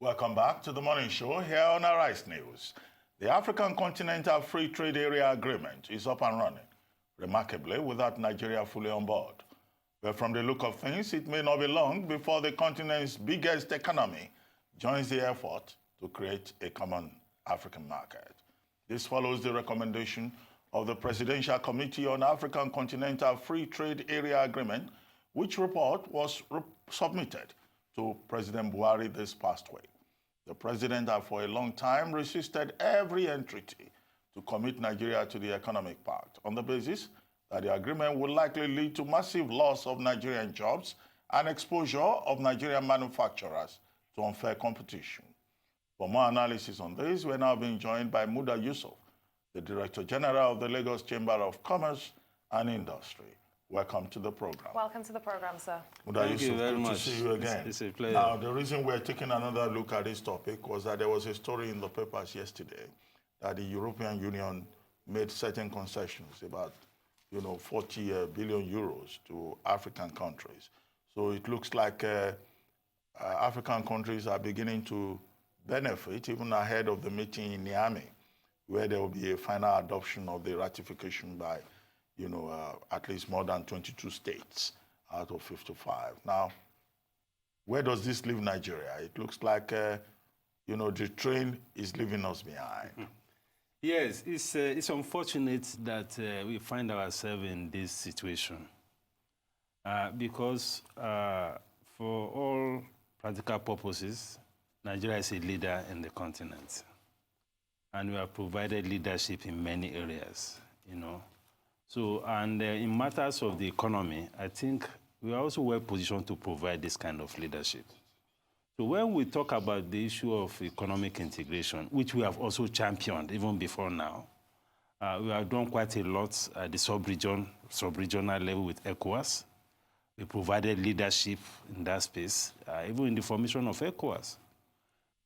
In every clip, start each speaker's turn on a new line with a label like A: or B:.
A: Welcome back to the morning show here on Arise News. The African Continental Free Trade Area Agreement is up and running, remarkably without Nigeria fully on board. But from the look of things, it may not be long before the continent's biggest economy joins the effort to create a common African market. This follows the recommendation of the Presidential Committee on African Continental Free Trade Area Agreement, which report was submitted to President Buhari this past week. The president had for a long time resisted every entreaty to commit Nigeria to the Economic Pact on the basis that the agreement would likely lead to massive loss of Nigerian jobs and exposure of Nigerian manufacturers to unfair competition. For more analysis on this, we're now being joined by Muda Yusuf, the Director General of the Lagos Chamber of Commerce and Industry. Welcome to the program.
B: Welcome to the program, sir.
A: Muda
C: Thank
A: Yusuf,
C: you very
A: good
C: much.
A: to see you again.
C: It's a pleasure.
A: Now, the reason we're taking another look at this topic was that there was a story in the papers yesterday that the European Union made certain concessions, about 40 billion euros to African countries. So it looks like African countries are beginning to benefit even ahead of the meeting in Niamey, where there will be a final adoption of the ratification by at least more than 22 states out of 55. Now, where does this leave Nigeria? It looks like, the train is leaving us behind.
C: Yes, it's unfortunate that we find ourselves in this situation because for all practical purposes, Nigeria is a leader in the continent. And we have provided leadership in many areas, So, and in matters of the economy, I think we are also well positioned to provide this kind of leadership. So when we talk about the issue of economic integration, which we have also championed even before now, we have done quite a lot at the sub-regional level with ECOWAS. We provided leadership in that space, even in the formation of ECOWAS.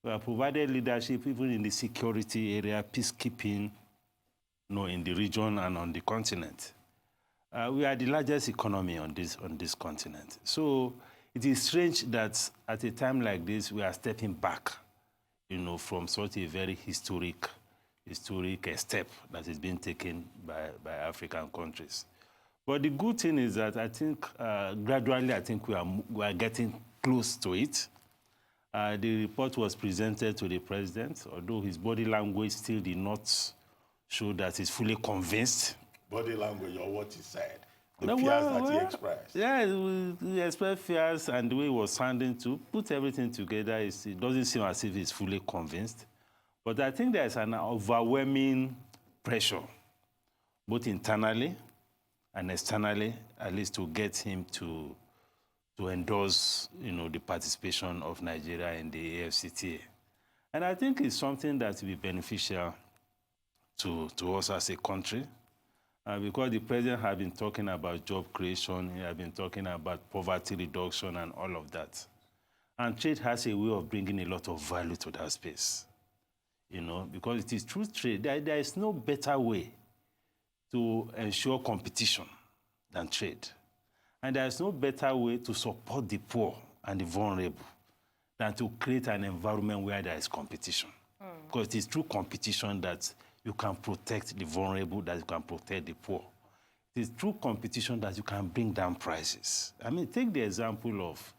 C: We have provided leadership even in the security area, peacekeeping, in the region and on the continent. We are the largest economy on this continent. So it is strange that at a time like this, we are stepping back, from such a very historic step that is being taken by African countries. But the good thing is that I think gradually, I think we are getting close to it. The report was presented to the president, although his body language still did not show that he's fully convinced. Body language or what he said, the fears that he expressed. Yeah, he expressed fears, and the way he was sounding to put everything together, it doesn't seem as if he's fully convinced. But I think there's an overwhelming pressure, both internally and externally, at least to get him to endorse, the participation of Nigeria in the AFCTA. And I think it's something that will be beneficial to us as a country, because the president has been talking about job creation, he has been talking about poverty reduction and all of that. And trade has a way of bringing a lot of value to that space, because it is through trade. There is no better way to ensure competition than trade. And there is no better way to support the poor and the vulnerable than to create an environment where there is competition. Because it is through competition that you can protect the vulnerable, that you can protect the poor. It is through competition that you can bring down prices. Take the example of,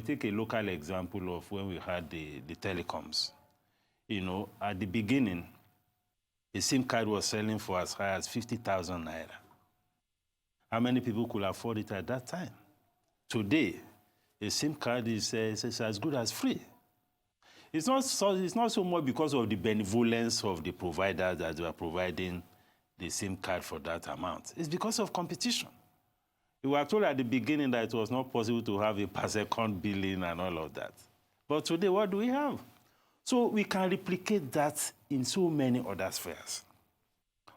C: take a local example of when we had the telecoms. At the beginning, a SIM card was selling for as high as 50,000 naira. How many people could afford it at that time? Today, a SIM card is as good as free. It's not so much because of the benevolence of the provider that they are providing the SIM card for that amount. It's because of competition. We were told at the beginning that it was not possible to have a per second billing and all of that. But today, what do we have? So we can replicate that in so many other spheres.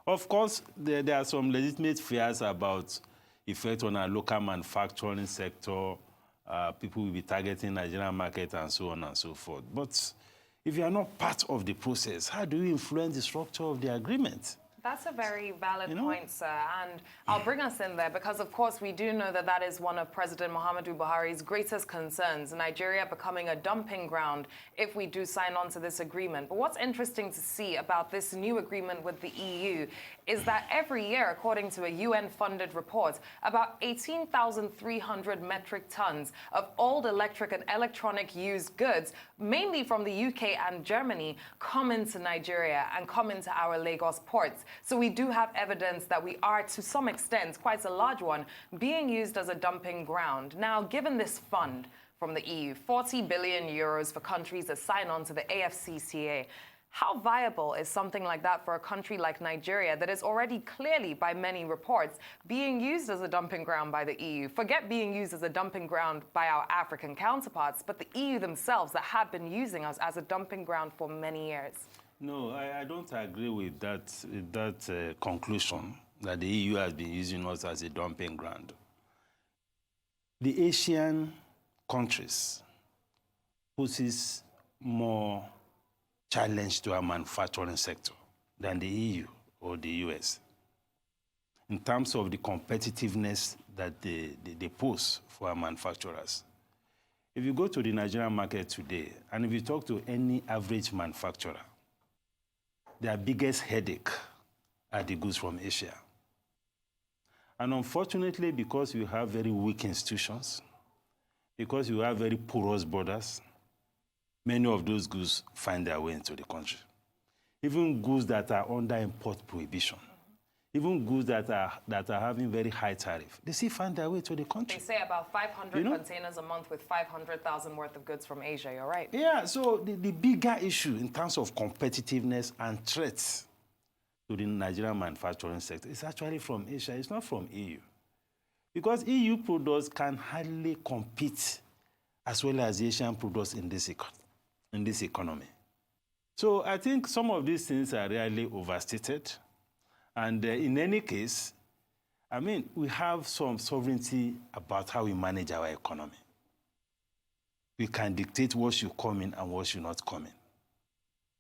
C: Of course, there are some legitimate fears about effect on our local manufacturing sector. People will be targeting Nigerian market and so on and so forth. But if you are not part of the process, how do you influence the structure of the agreement?
B: That's a very valid point, sir. And I'll bring us in there because, of course, we do know that that is one of President Muhammadu Buhari's greatest concerns, Nigeria becoming a dumping ground if we do sign on to this agreement. But what's interesting to see about this new agreement with the EU is that every year, according to a UN-funded report, about 18,300 metric tons of old electric and electronic used goods, mainly from the UK and Germany, come into Nigeria and come into our Lagos ports. So we do have evidence that we are, to some extent, quite a large one, being used as a dumping ground. Now, given this fund from the EU, 40 billion euros for countries that sign on to the AFCCA, how viable is something like that for a country like Nigeria that is already clearly, by many reports, being used as a dumping ground by the EU? Forget being used as a dumping ground by our African counterparts, but the EU themselves that have been using us as a dumping ground for many years.
C: No, I don't agree with that conclusion that the EU has been using us as a dumping ground. The Asian countries poses more challenge to our manufacturing sector than the EU or the US in terms of the competitiveness that they pose for our manufacturers. If you go to the Nigerian market today, and if you talk to any average manufacturer, their biggest headache are the goods from Asia. And unfortunately, because we have very weak institutions, because we have very porous borders, many of those goods find their way into the country. Even goods that are under import prohibition, even goods that are having very high tariff, they still find their way to the country.
B: They say about 500 containers a month with 500,000 worth of goods from Asia, you're right.
C: Yeah, so the bigger issue in terms of competitiveness and threats to the Nigerian manufacturing sector is actually from Asia, it's not from EU. Because EU products can hardly compete as well as Asian products in this economy. So I think some of these things are really overstated. And in any case, I mean, we have some sovereignty about how we manage our economy. We can dictate what should come in and what should not come in.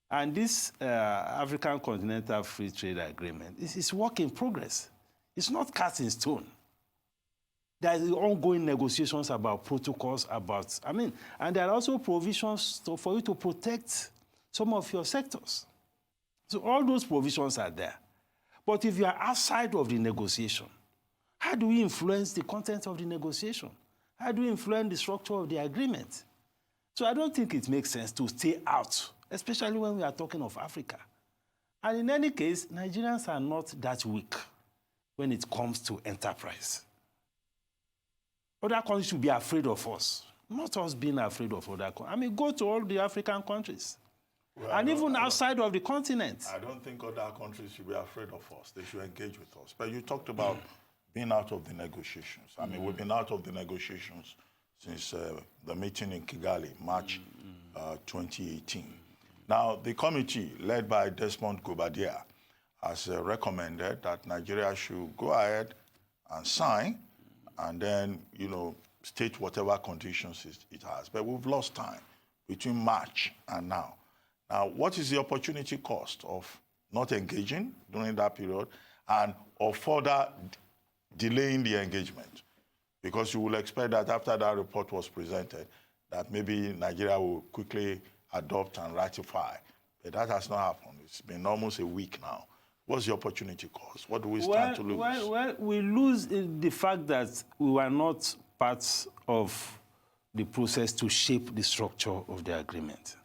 C: And this African Continental Free Trade Agreement is work in progress. It's not cast in stone. There are ongoing negotiations about protocols, and there are also provisions for you to protect some of your sectors. So all those provisions are there. But if you are outside of the negotiation, how do we influence the content of the negotiation? How do we influence the structure of the agreement? So I don't think it makes sense to stay out, especially when we are talking of Africa. And in any case, Nigerians are not that weak when it comes to enterprise. Other countries should be afraid of us, not us being afraid of other countries. I mean, go to all the African countries. Well, and even outside of the continent.
A: I don't think other countries should be afraid of us. They should engage with us. But you talked about being out of the negotiations. I mean, we've been out of the negotiations since the meeting in Kigali, March 2018. Now, the committee, led by Desmond Gubadia, has recommended that Nigeria should go ahead and sign and then, state whatever conditions it has. But we've lost time between March and now. Now, what is the opportunity cost of not engaging during that period and of further delaying the engagement? Because you will expect that after that report was presented, that maybe Nigeria will quickly adopt and ratify. But that has not happened. It's been almost a week now. What's the opportunity cost? What do we stand to lose?
C: Well, we lose in the fact that we were not part of the process to shape the structure of the agreement.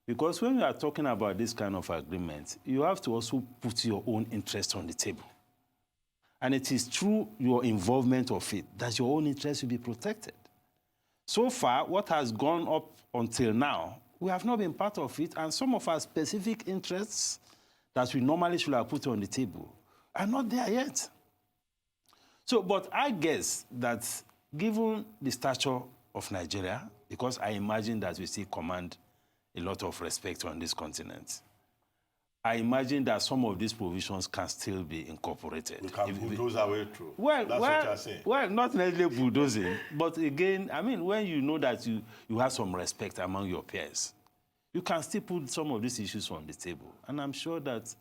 C: Because when we are talking about this kind of agreement, you have to also put your own interest on the table. And it is through your involvement of it that your own interest will be protected. So far, what has gone up until now, we have not been part of it, and some of our specific interests that we normally should have put on the table are not there yet. So, but I guess that given the stature of Nigeria, because I imagine that we still command a lot of respect on this continent, I imagine that some of these provisions can still be incorporated.
A: We can bulldoze our way through.
C: Well,
A: that's what you're saying.
C: Well, not necessarily bulldozing, but again, I mean, when you know that you have some respect among your peers, you can still put some of these issues on the table. And I'm sure that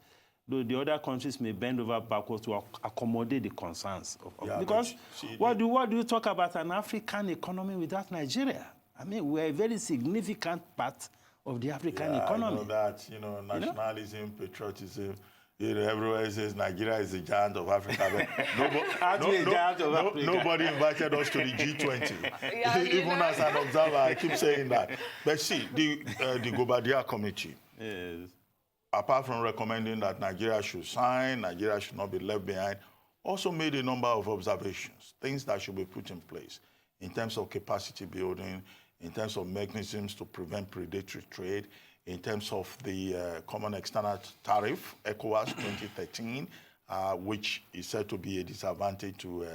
C: though the other countries may bend over backwards to accommodate the concerns.
A: Yeah,
C: because what do you talk about an African economy without Nigeria? I mean, we're a very significant part of the African economy.
A: I know that, nationalism, patriotism, everywhere says Nigeria is the giant of Africa. Nobody invited us to the G20. Even as an observer, I keep saying that. But see, the Gobadia Committee,
C: yes,
A: apart from recommending that Nigeria should sign, Nigeria should not be left behind, also made a number of observations, things that should be put in place in terms of capacity building, in terms of mechanisms to prevent predatory trade, in terms of the Common External Tariff, ECOWAS 2013, which is said to be a disadvantage to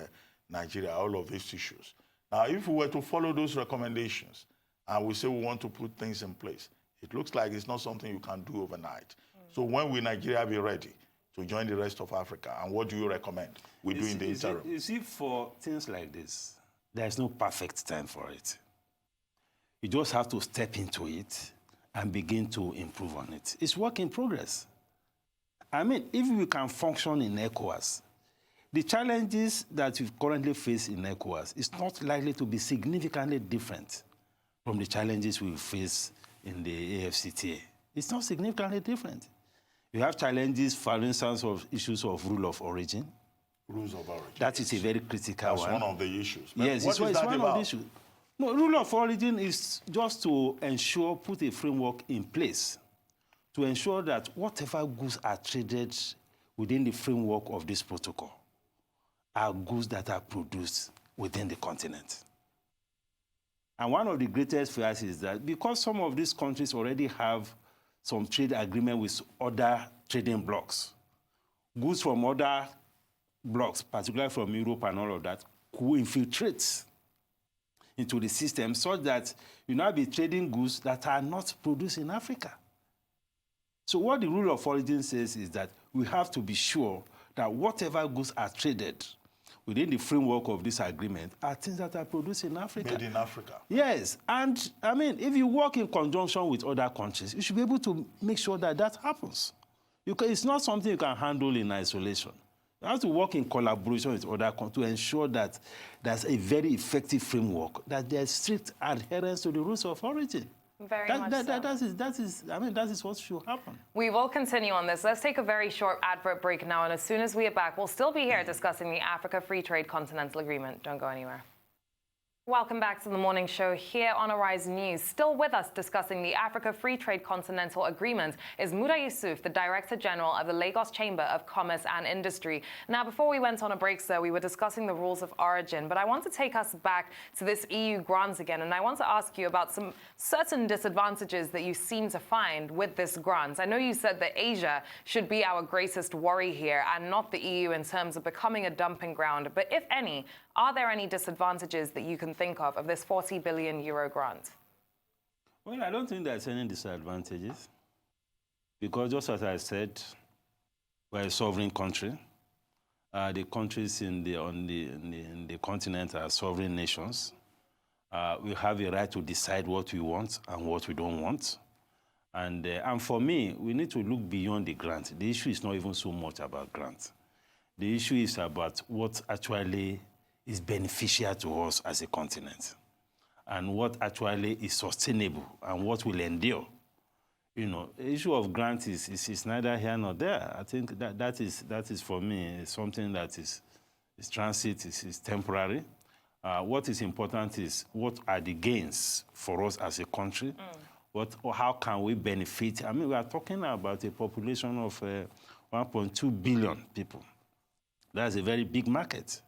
A: Nigeria, all of these issues. Now, if we were to follow those recommendations and we say we want to put things in place, it looks like it's not something you can do overnight. So when will Nigeria be ready to join the rest of Africa? And what do you recommend we do in the interim?
C: You see, for things like this, there's no perfect time for it. You just have to step into it and begin to improve on it. It's work in progress. I mean, if we can function in ECOWAS, the challenges that we currently face in ECOWAS is not likely to be significantly different from the challenges we face in the AFCTA. It's not significantly different. You have challenges, for instance, of issues of rule of origin.
A: Rules of origin.
C: That is a very critical one.
A: That's one of the issues. But
C: yes, it's one of the issues. No, rule of origin is just to ensure, put a framework in place to ensure that whatever goods are traded within the framework of this protocol are goods that are produced within the continent. And one of the greatest fears is that because some of these countries already have some trade agreement with other trading blocs, goods from other blocs, particularly from Europe and all of that, could infiltrate into the system such that you now be trading goods that are not produced in Africa. So what the rule of origin says is that we have to be sure that whatever goods are traded within the framework of this agreement are things that are produced in Africa.
A: Made in Africa.
C: Yes, and I mean, if you work in conjunction with other countries, you should be able to make sure that that happens. It's not something you can handle in isolation. You have to work in collaboration with other countries to ensure that there's a very effective framework, that there's strict adherence to the rules of origin.
B: Very much so.
C: That is what should happen.
B: We will continue on this. Let's take a very short advert break now, and as soon as we are back, we'll still be here discussing the Africa Free Trade Continental Agreement. Don't go anywhere. Welcome back to the morning show here on Arise News. Still with us discussing the Africa Free Trade Continental Agreement is Muda Yusuf, the Director General of the Lagos Chamber of Commerce and Industry. Now, before we went on a break, sir, we were discussing the rules of origin, but I want to take us back to this EU grant again, and I want to ask you about some certain disadvantages that you seem to find with this grant. I know you said that Asia should be our greatest worry here and not the EU in terms of becoming a dumping ground, but if any, are there any disadvantages that you can think of this 40 billion euro grant?
C: Well, I don't think there's any disadvantages because just as I said, we're a sovereign country. The countries in the continent are sovereign nations. We have a right to decide what we want and what we don't want. And for me, we need to look beyond the grant. The issue is not even so much about grant. The issue is about what actually is beneficial to us as a continent and what actually is sustainable and what will endure. You know, the issue of grant is neither here nor there. I think that is for me something that is transit, is temporary. What is important is what are the gains for us as a country? How can we benefit? I mean, we are talking about a population of 1.2 billion people. That's a very big market.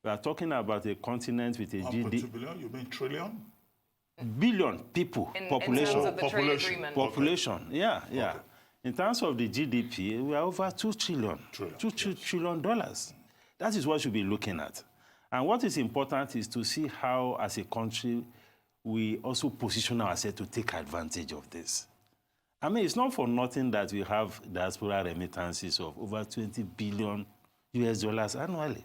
C: We are talking about a continent with a GDP.
A: 1.2 billion? You mean trillion?
C: Billion people, population.
B: In terms of the trade agreement.
C: Population,
A: okay.
C: yeah.
A: Okay.
C: In terms of the GDP, we are over $2 trillion. $2 trillion. That is what we should be looking at. And what is important is to see how, as a country, we also position ourselves to take advantage of this. I mean, it's not for nothing that we have diaspora remittances of over $20 billion annually.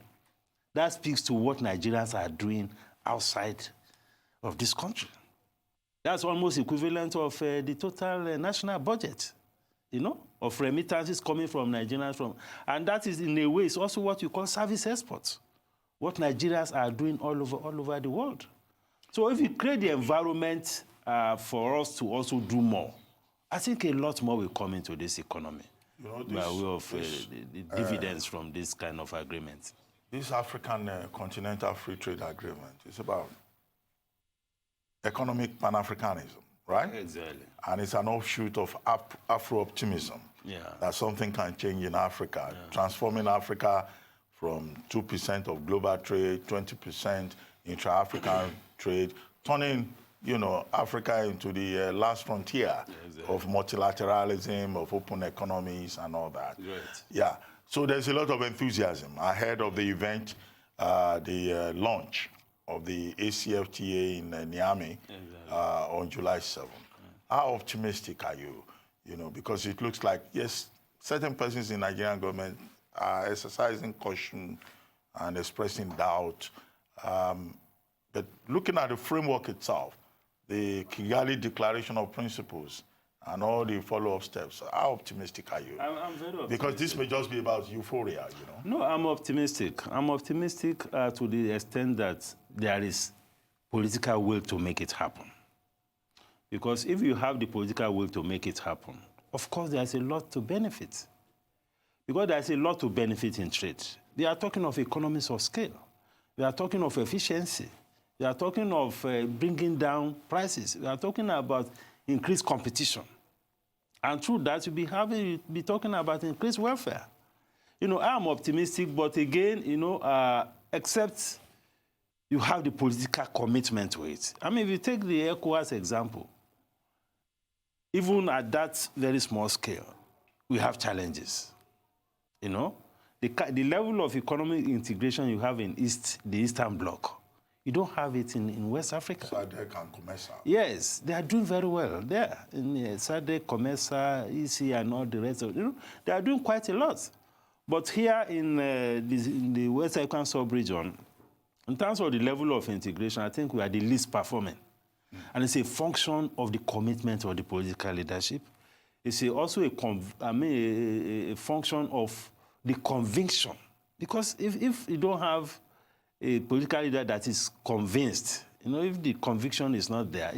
C: That speaks to what Nigerians are doing outside of this country. That's almost equivalent of the total national budget, of remittances coming from Nigerians. And that is, in a way, it's also what you call service exports, what Nigerians are doing all over the world. So if you create the environment for us to also do more, I think a lot more will come into this economy by way of the dividends from this kind of agreement.
A: This African Continental Free Trade Agreement is about economic Pan-Africanism, right?
C: Exactly.
A: And it's an offshoot of Afro-optimism.
C: Yeah.
A: That something can change in Africa, transforming Africa from 2% of global trade, 20% intra-African trade, turning, Africa into the last frontier of multilateralism, of open economies and all that.
C: Right.
A: Yeah. So there's a lot of enthusiasm ahead of the event, the launch of the ACFTA in Niamey on July 7th. How optimistic are you? Because it looks like, yes, certain persons in the Nigerian government are exercising caution and expressing doubt. But looking at the framework itself, the Kigali Declaration of Principles, and all the follow-up steps, how optimistic are you?
C: I'm very optimistic.
A: Because this may just be about euphoria,
C: No, I'm optimistic. I'm optimistic to the extent that there is political will to make it happen. Because if you have the political will to make it happen, of course there's a lot to benefit. Because there's a lot to benefit in trade. They are talking of economies of scale. We are talking of efficiency. We are talking of bringing down prices. We are talking about increased competition. And through that, you'll be talking about increased welfare. I'm optimistic, but again, except you have the political commitment to it. I mean, if you take the ECOWAS example, even at that very small scale, we have challenges. The level of economic integration you have in the Eastern Bloc, you don't have it in West Africa.
A: SADC and COMESA.
C: Yes, they are doing very well there. In SADC, COMESA, EC, and all the rest of it. They are doing quite a lot. But here in the West African sub-region, in terms of the level of integration, I think we are the least performing. And it's a function of the commitment of the political leadership. It's also a function of the conviction. Because if you don't have a political leader that is convinced, if the conviction is not there,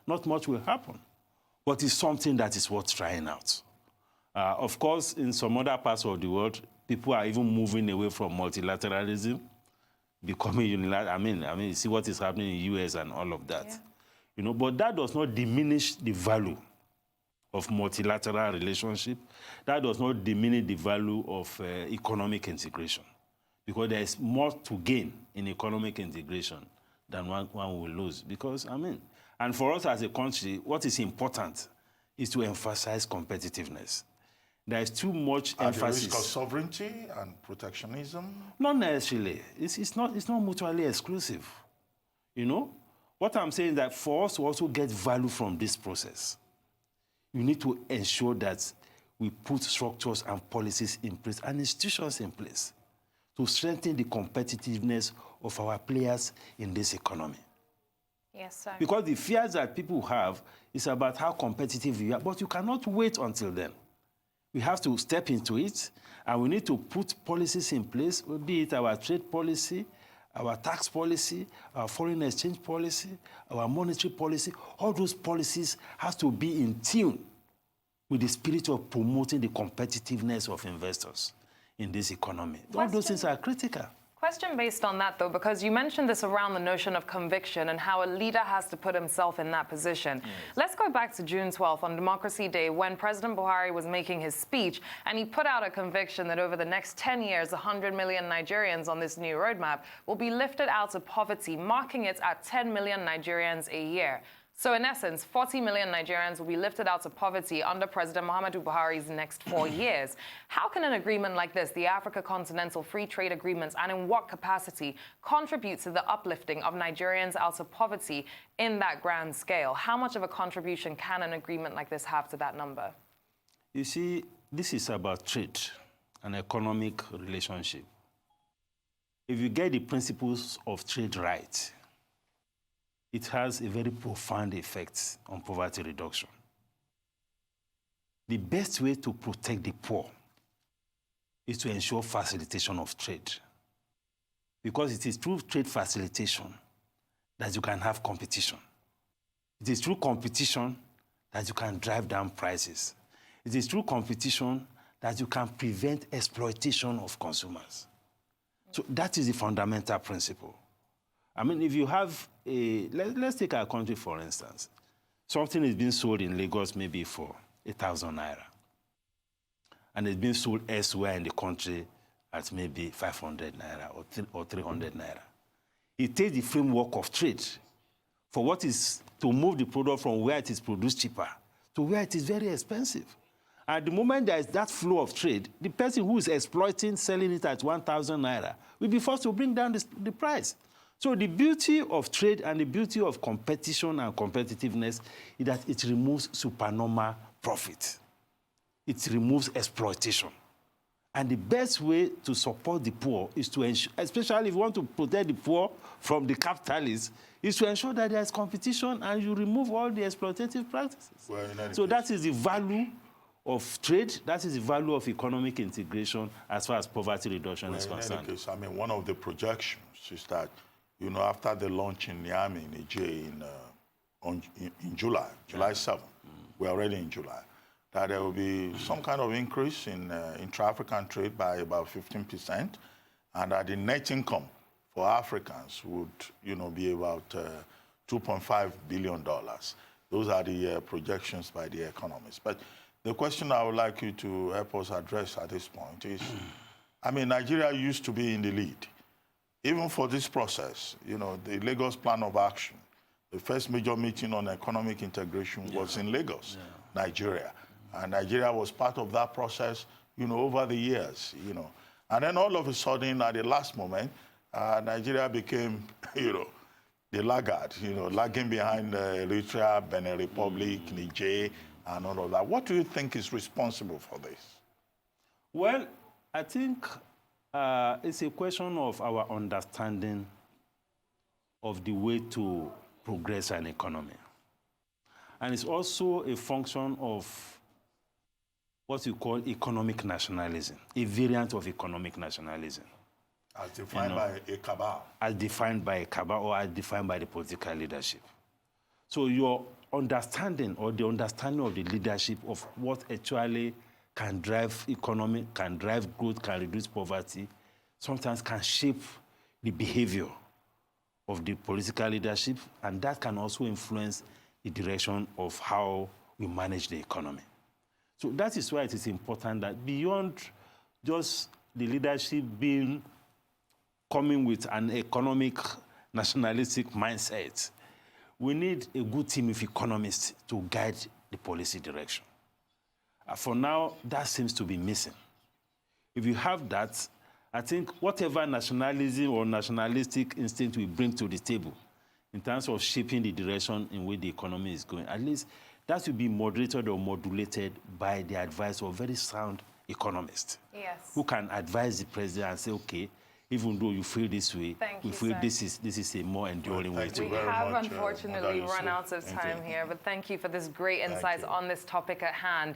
C: not much will happen. But it's something that is worth trying out. Of course, in some other parts of the world, people are even moving away from multilateralism, becoming unilateral. I mean, you see what is happening in the US and all of that. Yeah. But that does not diminish the value of multilateral relationship. That does not diminish the value of economic integration. Because there is more to gain in economic integration than one will lose. Because, and for us as a country, what is important is to emphasize competitiveness. There is too much emphasis.
A: At the risk of sovereignty and protectionism?
C: Not necessarily. It's not mutually exclusive. What I'm saying is that for us to also get value from this process, you need to ensure that we put structures and policies in place and institutions in place to strengthen the competitiveness of our players in this economy.
B: Yes, sir.
C: Because the fears that people have is about how competitive you are, but you cannot wait until then. We have to step into it, and we need to put policies in place, be it our trade policy, our tax policy, our foreign exchange policy, our monetary policy. All those policies have to be in tune with the spirit of promoting the competitiveness of investors in this economy. All those things are critical.
B: Question based on that, though, because you mentioned this around the notion of conviction and how a leader has to put himself in that position. Yes. Let's go back to June 12th on Democracy Day when President Buhari was making his speech, and he put out a conviction that over the next 10 years, 100 million Nigerians on this new roadmap will be lifted out of poverty, marking it at 10 million Nigerians a year. So in essence, 40 million Nigerians will be lifted out of poverty under President Muhammadu Buhari's next 4 years. How can an agreement like this, the Africa Continental Free Trade Agreements, and in what capacity contribute to the uplifting of Nigerians out of poverty in that grand scale? How much of a contribution can an agreement like this have to that number?
C: You see, this is about trade, an economic relationship. If you get the principles of trade right, it has a very profound effect on poverty reduction. the best way to protect the poor is to ensure facilitation of trade. Because it is through trade facilitation that you can have competition. It is through competition that you can drive down prices. It is through competition that you can prevent exploitation of consumers. So that is the fundamental principle. I mean, if you have let's take our country for instance. Something is being sold in Lagos maybe for 1,000 naira. And it's being sold elsewhere in the country at maybe 500 naira or 300 naira. It takes the framework of trade for what is to move the product from where it is produced cheaper to where it is very expensive. At the moment there is that flow of trade, the person who is exploiting, selling it at 1,000 naira will be forced to bring down the price. So the beauty of trade and the beauty of competition and competitiveness is that it removes supernormal profit. It removes exploitation. And the best way to support the poor is to ensure, especially if you want to protect the poor from the capitalists, is to ensure that there is competition and you remove all the exploitative practices.
A: Well,
C: so that is the value of trade, that is the value of economic integration as far as poverty reduction is concerned.
A: In any case, I mean, one of the projections is that, you know, after the launch in Niamey, Niger, in July 7th, we're already in July, that there will be some kind of increase in intra-African trade by about 15%, and that the net income for Africans would, you know, be about $2.5 billion. Those are the projections by the economists. But the question I would like you to help us address at this point is, I mean, Nigeria used to be in the lead. Even for this process, you know, the Lagos Plan of Action, the first major meeting on economic integration was in Lagos, Nigeria. And Nigeria was part of that process, you know, over the years, you know. And then all of a sudden, at the last moment, Nigeria became, you know, the laggard, you know, lagging behind Eritrea, Benin Republic, Niger, and all of that. What do you think is responsible for this?
C: Well, I think it's a question of our understanding of the way to progress an economy. And it's also a function of what you call economic nationalism, a variant of economic nationalism.
A: As defined by a cabal.
C: As defined by a cabal or as defined by the political leadership. So your understanding or the understanding of the leadership of what actually can drive economy, can drive growth, can reduce poverty, sometimes can shape the behavior of the political leadership, and that can also influence the direction of how we manage the economy. So that is why it is important that beyond just the leadership coming with an economic nationalistic mindset, we need a good team of economists to guide the policy direction. For now, that seems to be missing. If you have that, I think whatever nationalism or nationalistic instinct we bring to the table in terms of shaping the direction in which the economy is going, at least that will be moderated or modulated by the advice of very sound economists.
B: Yes.
C: Who can advise the president and say, okay, even though you feel this way, we feel this is a more enduring way to go.
B: We have unfortunately run out of time here, but thank you for this great insights on this topic at hand.